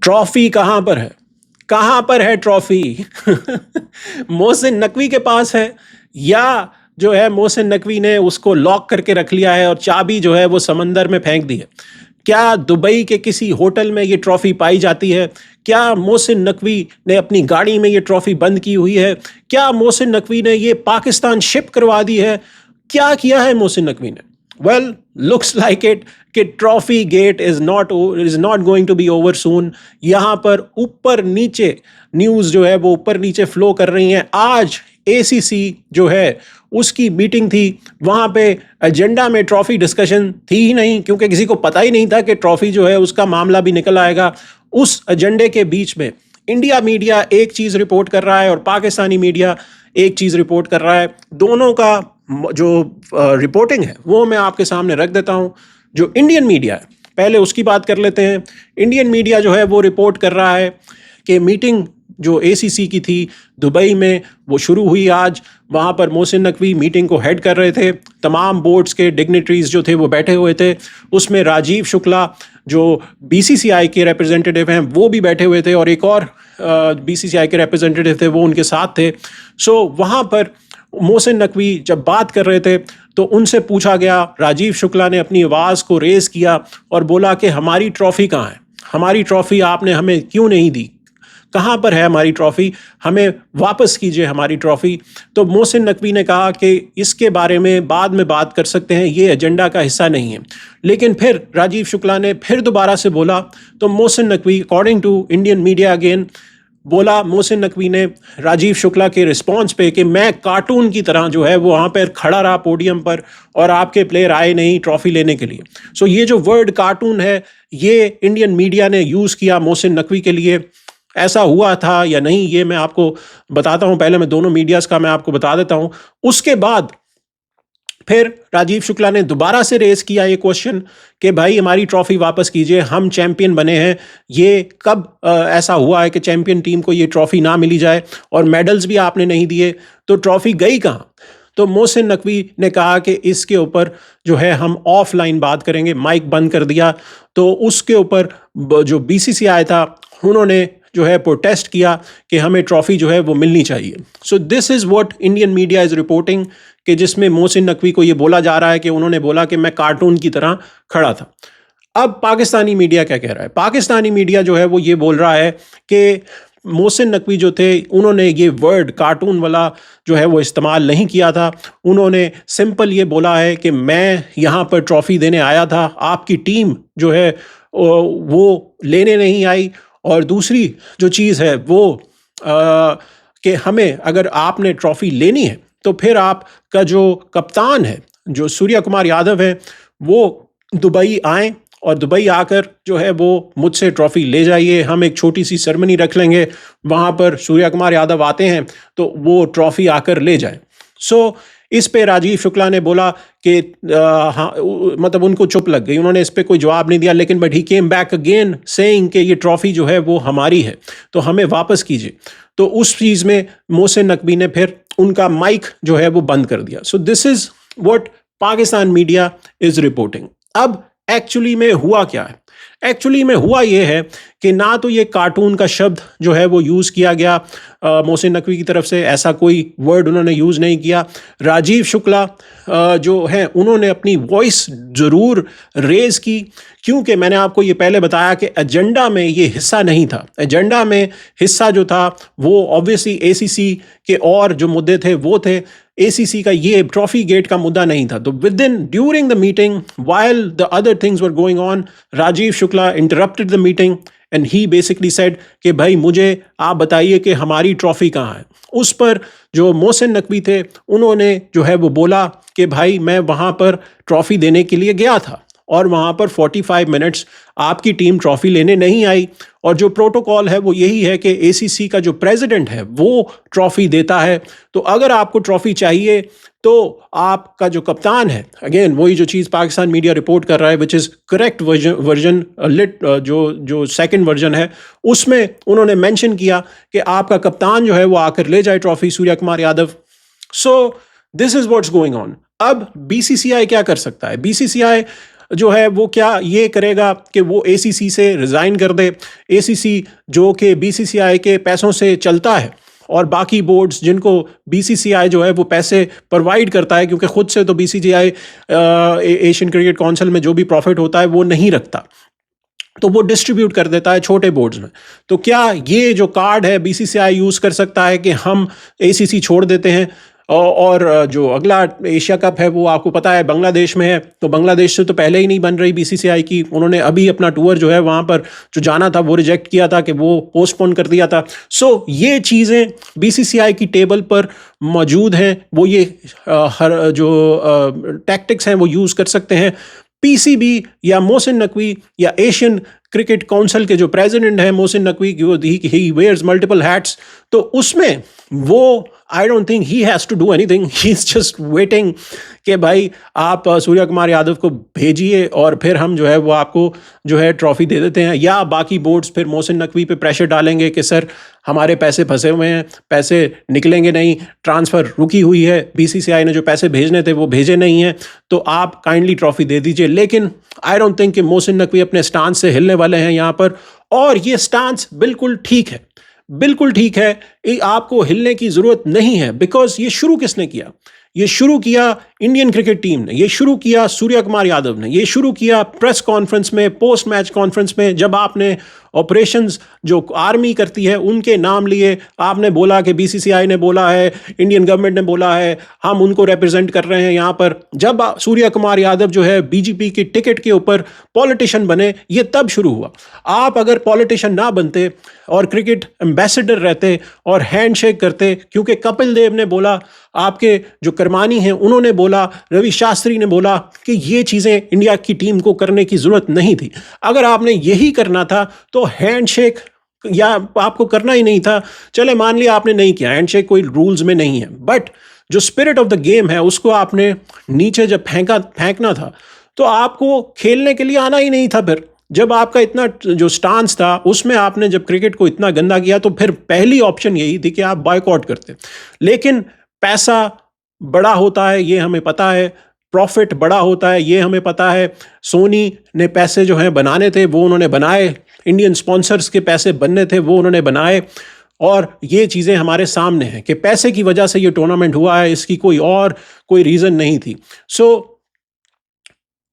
Trophy कहाँ पर है? कहाँ पर है ट्रॉफी? मोहसिन नकवी के पास है, या जो है मोहसिन नकवी ने उसको लॉक करके रख लिया है और चाबी जो है वो समंदर में फेंक दी है? क्या दुबई के किसी होटल में ये ट्रॉफी पाई जाती है? क्या मोहसिन नकवी ने अपनी गाड़ी में ये ट्रॉफी बंद की हुई है? क्या मोहसिन नकवी ने ये पाकिस्तान शिप करवा दी है? क्या किया है मोहसिन नकवी ने? वेल, लुक्स लाइक इट कि trophy gate is not going to be over soon. यहाँ पर ऊपर नीचे न्यूज़ जो है वो ऊपर नीचे फ्लो कर रही हैं। आज एसीसी जो है उसकी मीटिंग थी, वहाँ पे एजेंडा में ट्रॉफी डिस्कशन थी ही नहीं, क्योंकि किसी को पता ही नहीं था कि ट्रॉफी जो है उसका मामला भी निकल आएगा। उस एजेंडे के बीच में इंडिया मीडिया एक चीज़ रिपोर्ट कर रहा है और पाकिस्तानी मीडिया एक चीज़ रिपोर्ट कर रहा है। दोनों का जो रिपोर्टिंग है वो मैं आपके सामने रख देता हूँ। जो इंडियन मीडिया है, पहले उसकी बात कर लेते हैं। इंडियन मीडिया जो है वो रिपोर्ट कर रहा है कि मीटिंग जो एसीसी की थी दुबई में वो शुरू हुई आज। वहाँ पर मोहसिन नकवी मीटिंग को हेड कर रहे थे। तमाम बोर्ड्स के डिग्निटरीज जो थे वो बैठे हुए थे। उसमें राजीव शुक्ला जो बीसीसीआई के रिप्रेजेंटेटिव हैं वो भी बैठे हुए थे, और एक और बीसीसीआई के रिप्रेजेंटेटिव थे वो उनके साथ थे। सो वहाँ पर मोहसिन नकवी जब बात कर रहे थे तो उनसे पूछा गया, राजीव शुक्ला ने अपनी आवाज़ को रेज किया और बोला कि हमारी ट्रॉफ़ी कहाँ है? हमारी ट्रॉफ़ी आपने हमें क्यों नहीं दी? कहाँ पर है हमारी ट्रॉफ़ी? हमें वापस कीजिए हमारी ट्रॉफ़ी। तो मोहसिन नकवी ने कहा कि इसके बारे में बाद में बात कर सकते हैं, ये एजेंडा का हिस्सा नहीं है। लेकिन फिर राजीव शुक्ला ने फिर दोबारा से बोला, तो Mohsin Naqvi according to Indian media again बोला, मोहसिन नकवी ने राजीव शुक्ला के रिस्पांस पे कि मैं कार्टून की तरह जो है वो वहाँ पर खड़ा रहा पोडियम पर और आपके प्लेयर आए नहीं ट्रॉफी लेने के लिए। सो ये जो वर्ड कार्टून है ये इंडियन मीडिया ने यूज़ किया मोहसिन नकवी के लिए। ऐसा हुआ था या नहीं ये मैं आपको बताता हूँ। पहले मैं दोनों मीडियाज़ का मैं आपको बता देता हूँ। उसके बाद फिर राजीव शुक्ला ने दोबारा से रेस किया ये क्वेश्चन कि भाई हमारी ट्रॉफी वापस कीजिए, हम चैंपियन बने हैं। ये कब ऐसा हुआ है कि चैंपियन टीम को ये ट्रॉफी ना मिली जाए, और मेडल्स भी आपने नहीं दिए, तो ट्रॉफी गई कहाँ? तो मोहसिन नकवी ने कहा कि इसके ऊपर जो है हम ऑफलाइन बात करेंगे। माइक बंद कर दिया। तो उसके ऊपर जो बीसीसीआई था उन्होंने जो है प्रोटेस्ट किया कि हमें ट्रॉफी जो है वो मिलनी चाहिए। So this is what Indian media is reporting, कि जिसमें मोहसिन नकवी को ये बोला जा रहा है कि उन्होंने बोला कि मैं कार्टून की तरह खड़ा था। अब पाकिस्तानी मीडिया क्या कह रहा है? पाकिस्तानी मीडिया जो है वो ये बोल रहा है कि मोहसिन नकवी जो थे उन्होंने ये वर्ड कार्टून वाला जो है वो इस्तेमाल नहीं किया था। उन्होंने सिंपल ये बोला है कि मैं यहाँ पर ट्रॉफ़ी देने आया था, आपकी टीम जो है वो लेने नहीं आई। और दूसरी जो चीज़ है वो कि हमें अगर आपने ट्रॉफ़ी लेनी है तो फिर आपका जो कप्तान है जो सूर्या कुमार यादव है वो दुबई आएँ, और दुबई आकर जो है वो मुझसे ट्रॉफ़ी ले जाइए। हम एक छोटी सी सेरेमनी रख लेंगे, वहाँ पर सूर्या कुमार यादव आते हैं तो वो ट्रॉफ़ी आकर ले जाए। सो इस पे राजीव शुक्ला ने बोला कि हाँ, मतलब उनको चुप लग गई, उन्होंने इस पे कोई जवाब नहीं दिया। लेकिन but he came back again saying कि ये ट्रॉफ़ी जो है वो हमारी है तो हमें वापस कीजिए। तो उस चीज़ में मोहसिन नकवी ने फिर उनका माइक जो है वो बंद कर दिया। So this is what Pakistan media is reporting. अब एक्चुअली में हुआ क्या है? एक्चुअली में हुआ ये है कि ना तो ये कार्टून का शब्द जो है वो यूज़ किया गया मोहसिन नकवी की तरफ से, ऐसा कोई वर्ड उन्होंने यूज़ नहीं किया। राजीव शुक्ला जो हैं उन्होंने अपनी वॉइस ज़रूर रेज़ की, क्योंकि मैंने आपको ये पहले बताया कि एजेंडा में ये हिस्सा नहीं था। एजेंडा में हिस्सा जो था वो ऑब्वियसली एसीसी के और जो मुद्दे थे वो थे। एसीसी का ये ट्रॉफी गेट का मुद्दा नहीं था। तो during the meeting while the other things were going on, Rajeev Shukla interrupted the meeting and he basically said कि भाई मुझे आप बताइए कि हमारी ट्रॉफी कहाँ है। उस पर जो मोहसिन नकवी थे उन्होंने जो है वो बोला कि भाई मैं वहाँ पर ट्रॉफी देने के लिए गया था और वहाँ पर 45 मिनट्स आपकी टीम ट्रॉफी लेने नहीं आई, और जो प्रोटोकॉल है वो यही है कि एसीसी का जो प्रेसिडेंट है वो ट्रॉफी देता है। तो अगर आपको ट्रॉफी चाहिए तो आपका जो कप्तान है, अगेन वही जो चीज़ पाकिस्तान मीडिया रिपोर्ट कर रहा है विच इज़ करेक्ट वर्जन जो सेकंड वर्जन है, उसमें उन्होंने मेंशन किया कि आपका कप्तान जो है वो आकर ले जाए trophy, Surya Kumar Yadav. So this is what's going on. अब बीसीसीआई क्या कर सकता है? बीसीसीआई जो है वो क्या ये करेगा कि वो एसीसी से रिज़ाइन कर दे। एसीसी जो कि बीसीसीआई के पैसों से चलता है और बाकी बोर्ड्स जिनको बीसीसीआई जो है वो पैसे प्रोवाइड करता है, क्योंकि खुद से तो बीसीसीआई एशियन क्रिकेट काउंसिल में जो भी प्रॉफिट होता है वो नहीं रखता, तो वो डिस्ट्रीब्यूट कर देता है छोटे बोर्ड्स में। तो क्या ये जो कार्ड है बीसीसीआई यूज़ कर सकता है कि हम एसीसी छोड़ देते हैं और जो अगला एशिया कप है वो आपको पता है बांग्लादेश में है, तो बांग्लादेश से तो पहले ही नहीं बन रही बीसीसीआई की। उन्होंने अभी अपना टूर जो है वहाँ पर जो जाना था वो रिजेक्ट किया था कि वो पोस्टपोन कर दिया था। सो ये चीज़ें बीसीसीआई की टेबल पर मौजूद हैं, वो ये हर जो टैक्टिक्स हैं वो यूज़ कर सकते हैं। पीसीबी या मोहसिन नकवी या एशियन क्रिकेट काउंसिल के जो प्रेसिडेंट हैं मोहसिन नकवी की, ही वेयर्स मल्टीपल हैट्स, तो उसमें वो I don't think he has to do anything, he is just waiting कि भाई आप सूर्य कुमार यादव को भेजिए और फिर हम जो है वो आपको जो है ट्रॉफी दे देते हैं, या बाकी बोर्ड्स फिर मोहसिन नकवी पे प्रेशर डालेंगे कि सर हमारे पैसे फंसे हुए हैं, पैसे निकलेंगे नहीं, ट्रांसफ़र रुकी हुई है, बीसीसीआई ने जो पैसे भेजने थे वो भेजे नहीं हैं, तो आप काइंडली ट्रॉफी दे दीजिए। लेकिन आई डोंट थिंक कि मोहसिन नकवी अपने स्टांस से हिलने वाले हैं यहाँ पर, और ये स्टांस बिल्कुल ठीक है, बिल्कुल ठीक है, आपको हिलने की ज़रूरत नहीं है। बिकॉज ये शुरू किसने किया? ये शुरू किया इंडियन क्रिकेट टीम ने, ये शुरू किया सूर्य कुमार यादव ने, ये शुरू किया प्रेस कॉन्फ्रेंस में, पोस्ट मैच कॉन्फ्रेंस में, जब आपने ऑपरेशंस जो आर्मी करती है उनके नाम लिए, आपने बोला कि बीसीसीआई ने बोला है, इंडियन गवर्नमेंट ने बोला है, हम उनको रिप्रेजेंट कर रहे हैं यहाँ पर। जब सूर्य कुमार यादव जो है बीजेपी की टिकट के ऊपर पॉलिटिशियन बने, ये तब शुरू हुआ। आप अगर पॉलिटिशियन ना बनते और क्रिकेट एम्बेसडर रहते और हैंडशेक करते, क्योंकि कपिल देव ने बोला, आपके जो करमानी हैं उन्होंने बोला, रवि शास्त्री ने बोला कि ये चीज़ें इंडिया की टीम को करने की ज़रूरत नहीं थी। अगर आपने यही करना था तो हैंडशेक या आपको करना ही नहीं था। चले मान लिया आपने नहीं किया, हैंडशेक कोई रूल्स में नहीं है, बट जो स्पिरिट ऑफ द गेम है उसको आपने नीचे जब फेंकना था तो आपको खेलने के लिए आना ही नहीं था। फिर जब आपका इतना जो स्टांस था उसमें आपने जब क्रिकेट को इतना गंदा किया तो फिर पहली ऑप्शन यही थी कि आप बॉयकॉट करते। लेकिन पैसा बड़ा होता है ये हमें पता है, प्रॉफिट बड़ा होता है ये हमें पता है। सोनी ने पैसे जो हैं बनाने थे वो उन्होंने बनाए, इंडियन स्पॉन्सर्स के पैसे बनने थे वो उन्होंने बनाए, और ये चीज़ें हमारे सामने हैं कि पैसे की वजह से ये टूर्नामेंट हुआ है, इसकी कोई रीज़न नहीं थी। So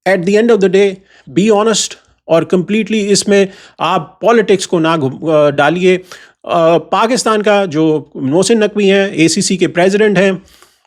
at the end of the day be honest, और कंप्लीटली इसमें आप पॉलिटिक्स को ना डालिए। पाकिस्तान का जो मोहसिन नकवी हैं, एसीसी के प्रेसिडेंट हैं,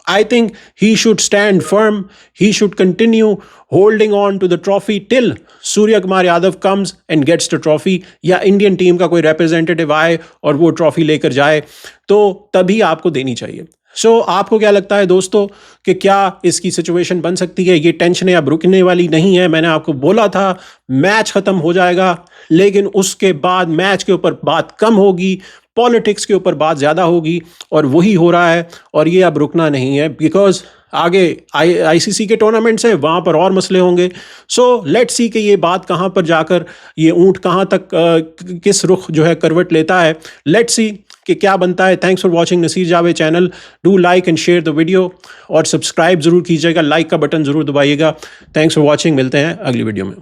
I think he should stand firm. He should continue holding on to the trophy till Surya Kumar Yadav comes and gets the trophy, या इंडियन टीम का कोई रिप्रेजेंटेटिव आए और वो ट्रॉफी लेकर जाए, तो तभी आपको देनी चाहिए। सो आपको क्या लगता है दोस्तों कि क्या इसकी सिचुएशन बन सकती है? ये टेंशनें अब रुकने वाली नहीं है। मैंने आपको बोला था मैच ख़त्म हो जाएगा, लेकिन उसके बाद मैच के ऊपर बात कम होगी, पॉलिटिक्स के ऊपर बात ज़्यादा होगी, और वही हो रहा है। और ये अब रुकना नहीं है, बिकॉज आगे आईसीसी के टूर्नामेंट्स हैं, वहाँ पर और मसले होंगे। सो लेट्स सी कि ये बात कहाँ पर जाकर, ये ऊँट कहाँ तक किस रुख जो है करवट लेता है। लेट्स सी कि क्या बनता है। Thanks for watching Naseer Javed channel. Do like and share the video, और सब्सक्राइब ज़रूर कीजिएगा, लाइक का बटन ज़रूर दबाइएगा। थैंक्स फॉर वॉचिंग, मिलते हैं अगली वीडियो में।